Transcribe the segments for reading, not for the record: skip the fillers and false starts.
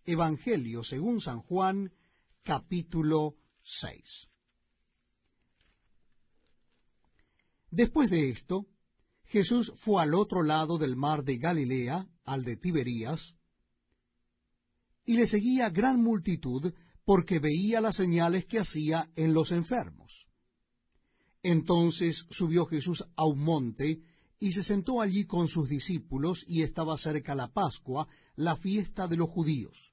Evangelio según San Juan, capítulo 6. Después de esto, Jesús fue al otro lado del mar de Galilea, al de Tiberías, y le seguía gran multitud, porque veía las señales que hacía en los enfermos. Entonces subió Jesús a un monte, y se sentó allí con sus discípulos, y estaba cerca la Pascua, la fiesta de los judíos.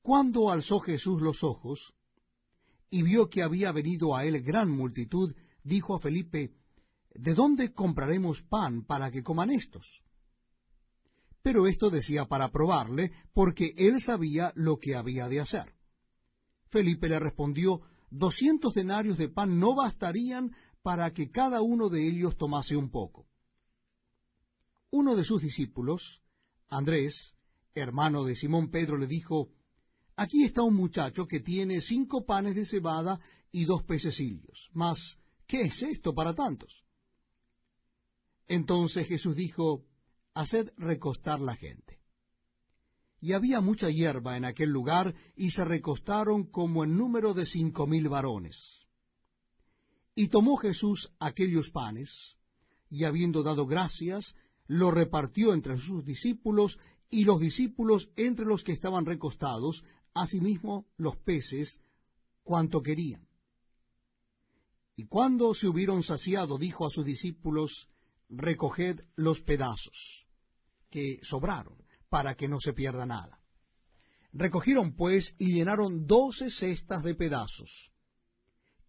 Cuando alzó Jesús los ojos, y vio que había venido a él gran multitud, dijo a Felipe, ¿de dónde compraremos pan para que coman estos? Pero esto decía para probarle, porque él sabía lo que había de hacer. Felipe le respondió, 200 denarios de pan no bastarían para que cada uno de ellos tomase un poco. Uno de sus discípulos, Andrés, hermano de Simón Pedro, le dijo, aquí está un muchacho que tiene 5 panes de cebada y 2 pececillos. Mas, ¿qué es esto para tantos? Entonces Jesús dijo, haced recostar la gente. Y había mucha hierba en aquel lugar, y se recostaron como en número de 5,000 varones. Y tomó Jesús aquellos panes, y habiendo dado gracias, lo repartió entre sus discípulos, y los discípulos entre los que estaban recostados, asimismo los peces, cuanto querían. Y cuando se hubieron saciado, dijo a sus discípulos, recoged los pedazos que sobraron, para que no se pierda nada. Recogieron pues y llenaron 12 cestas de pedazos,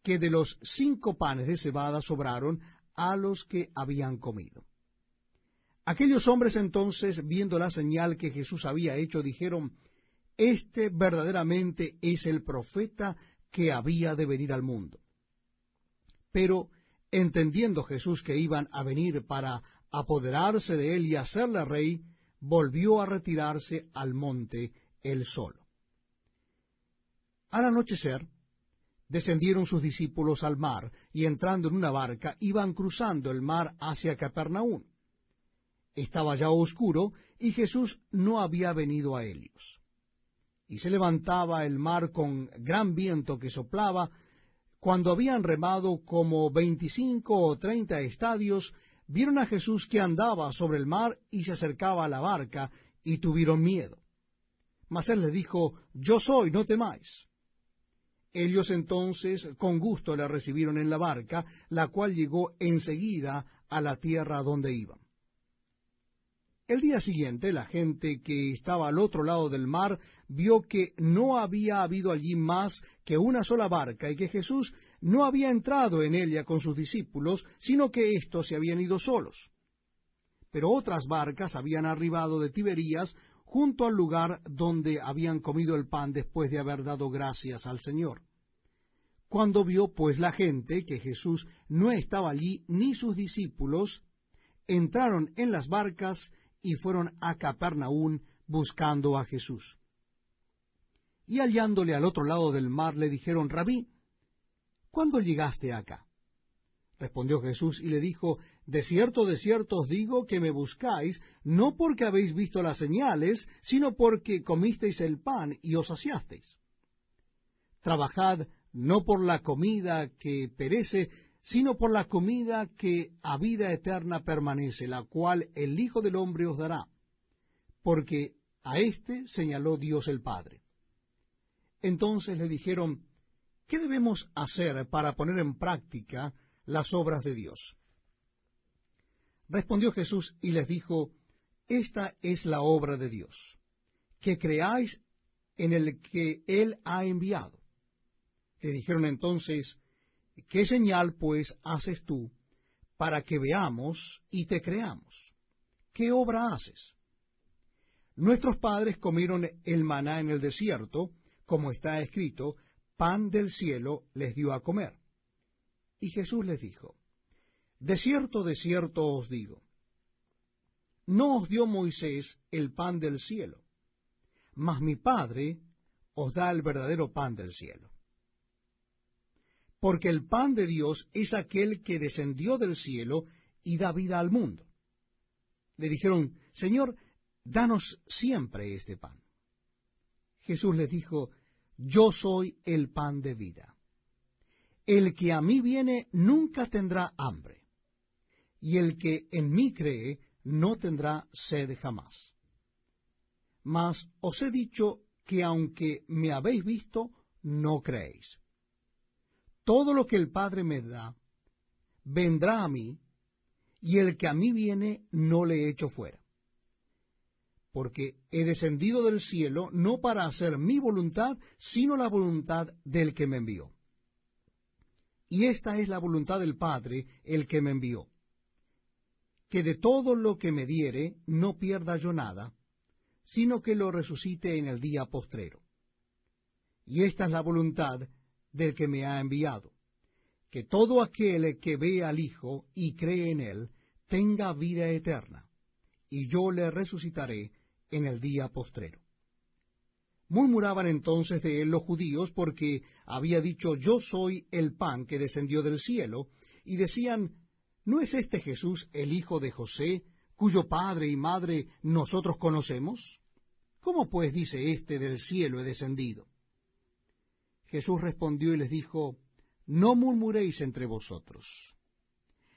que de los 5 panes de cebada sobraron a los que habían comido. Aquellos hombres entonces, viendo la señal que Jesús había hecho, dijeron, este verdaderamente es el profeta que había de venir al mundo. Pero, entendiendo Jesús que iban a venir para apoderarse de él y hacerle rey, volvió a retirarse al monte él solo. Al anochecer, descendieron sus discípulos al mar, y entrando en una barca, iban cruzando el mar hacia Capernaum. Estaba ya oscuro, y Jesús no había venido a ellos. Y se levantaba el mar con gran viento que soplaba. Cuando habían remado como 25 o 30 estadios, vieron a Jesús que andaba sobre el mar y se acercaba a la barca, y tuvieron miedo. Mas él les dijo, yo soy, no temáis. Ellos entonces con gusto le recibieron en la barca, la cual llegó enseguida a la tierra donde iban. El día siguiente, la gente que estaba al otro lado del mar vio que no había habido allí más que una sola barca, y que Jesús no había entrado en ella con sus discípulos, sino que éstos se habían ido solos. Pero otras barcas habían arribado de Tiberías, junto al lugar donde habían comido el pan después de haber dado gracias al Señor. Cuando vio pues la gente que Jesús no estaba allí, ni sus discípulos, entraron en las barcas y fueron a Capernaum buscando a Jesús. Y hallándole al otro lado del mar, le dijeron, Rabí, ¿cuándo llegaste acá? Respondió Jesús y le dijo, de cierto os digo que me buscáis, no porque habéis visto las señales, sino porque comisteis el pan y os saciasteis. Trabajad no por la comida que perece, sino por la comida que a vida eterna permanece, la cual el Hijo del Hombre os dará, porque a éste señaló Dios el Padre. Entonces le dijeron, ¿qué debemos hacer para poner en práctica las obras de Dios? Respondió Jesús y les dijo, esta es la obra de Dios, que creáis en el que Él ha enviado. Le dijeron entonces, ¿qué señal pues haces tú para que veamos y te creamos? ¿Qué obra haces? Nuestros padres comieron el maná en el desierto, como está escrito, pan del cielo les dio a comer. Y Jesús les dijo, de cierto os digo, no os dio Moisés el pan del cielo, mas mi Padre os da el verdadero pan del cielo. Porque el pan de Dios es aquel que descendió del cielo y da vida al mundo. Le dijeron, Señor, danos siempre este pan. Jesús les dijo, yo soy el pan de vida. El que a mí viene nunca tendrá hambre, y el que en mí cree no tendrá sed jamás. Mas os he dicho que aunque me habéis visto, no creéis. Todo lo que el Padre me da, vendrá a mí, y el que a mí viene no le echo fuera. Porque he descendido del cielo no para hacer mi voluntad, sino la voluntad del que me envió. Y esta es la voluntad del Padre, el que me envió, que de todo lo que me diere no pierda yo nada, sino que lo resucite en el día postrero. Y esta es la voluntad del que me ha enviado, que todo aquel que ve al Hijo y cree en él, tenga vida eterna, y yo le resucitaré en el día postrero. Murmuraban entonces de él los judíos, porque había dicho, yo soy el pan que descendió del cielo, y decían, ¿no es este Jesús el hijo de José, cuyo padre y madre nosotros conocemos? ¿Cómo pues dice éste, del cielo he descendido? Jesús respondió y les dijo, no murmuréis entre vosotros.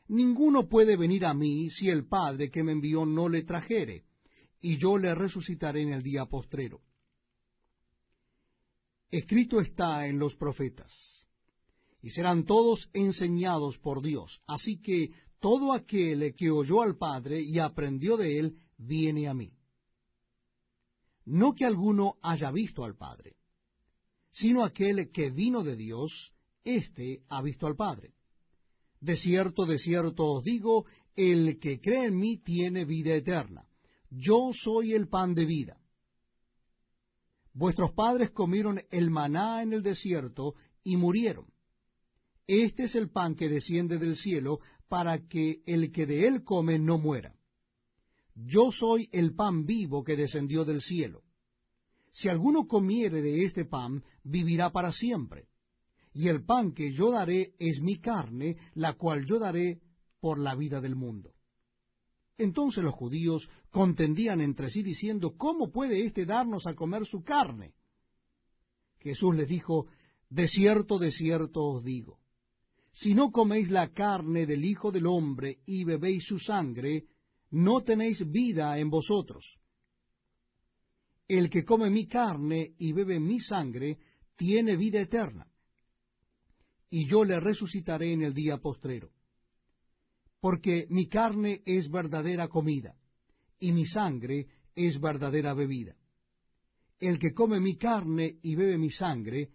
Ninguno puede venir a mí si el Padre que me envió no le trajere, y yo le resucitaré en el día postrero. Escrito está en los profetas, y serán todos enseñados por Dios. Así que todo aquel que oyó al Padre y aprendió de él, viene a mí. No que alguno haya visto al Padre, sino aquel que vino de Dios, éste ha visto al Padre. De cierto os digo, el que cree en mí tiene vida eterna. Yo soy el pan de vida. Vuestros padres comieron el maná en el desierto y murieron. Este es el pan que desciende del cielo, para que el que de él come no muera. Yo soy el pan vivo que descendió del cielo. Si alguno comiere de este pan, vivirá para siempre. Y el pan que yo daré es mi carne, la cual yo daré por la vida del mundo. Entonces los judíos contendían entre sí diciendo, ¿cómo puede éste darnos a comer su carne? Jesús les dijo, de cierto os digo, si no coméis la carne del Hijo del Hombre y bebéis su sangre, no tenéis vida en vosotros. El que come mi carne y bebe mi sangre, tiene vida eterna, y yo le resucitaré en el día postrero. Porque mi carne es verdadera comida, y mi sangre es verdadera bebida. El que come mi carne y bebe mi sangre,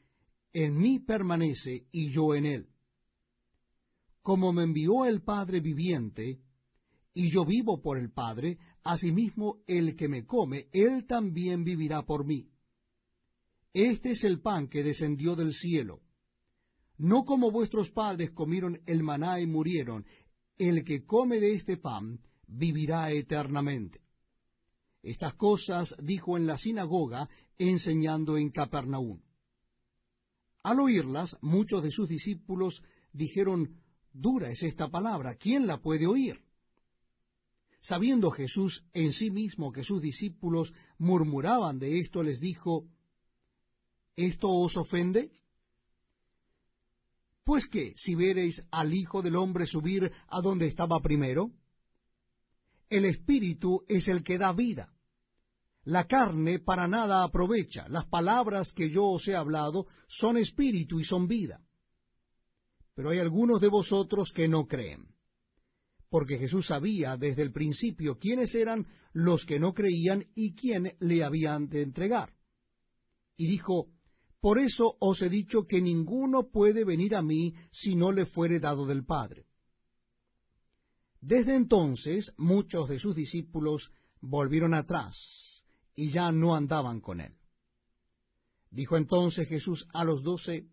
en mí permanece y yo en él. Como me envió el Padre viviente, y yo vivo por el Padre, asimismo el que me come, él también vivirá por mí. Este es el pan que descendió del cielo. No como vuestros padres comieron el maná y murieron, el que come de este pan vivirá eternamente. Estas cosas dijo en la sinagoga, enseñando en Capernaum. Al oírlas, muchos de sus discípulos dijeron, dura es esta palabra, ¿quién la puede oír? Sabiendo Jesús en sí mismo que sus discípulos murmuraban de esto, les dijo, ¿esto os ofende? Pues qué, si vereis al Hijo del Hombre subir a donde estaba primero, el Espíritu es el que da vida. La carne para nada aprovecha. Las palabras que yo os he hablado son espíritu y son vida. Pero hay algunos de vosotros que no creen. Porque Jesús sabía desde el principio quiénes eran los que no creían y quién le habían de entregar. Y dijo, por eso os he dicho que ninguno puede venir a mí si no le fuere dado del Padre. Desde entonces muchos de sus discípulos volvieron atrás y ya no andaban con él. Dijo entonces Jesús a los 12,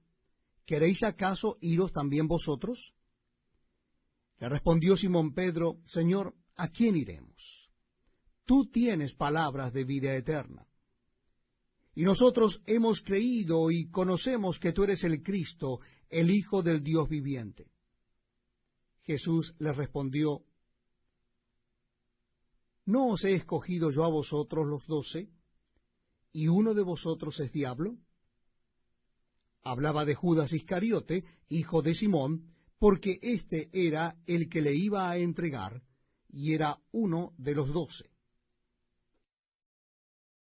¿queréis acaso iros también vosotros? Le respondió Simón Pedro, Señor, ¿a quién iremos? Tú tienes palabras de vida eterna. Y nosotros hemos creído y conocemos que tú eres el Cristo, el Hijo del Dios viviente. Jesús les respondió, ¿no os he escogido yo a vosotros los 12? ¿y uno de vosotros es diablo? Hablaba de Judas Iscariote, hijo de Simón, porque éste era el que le iba a entregar, y era uno de los 12.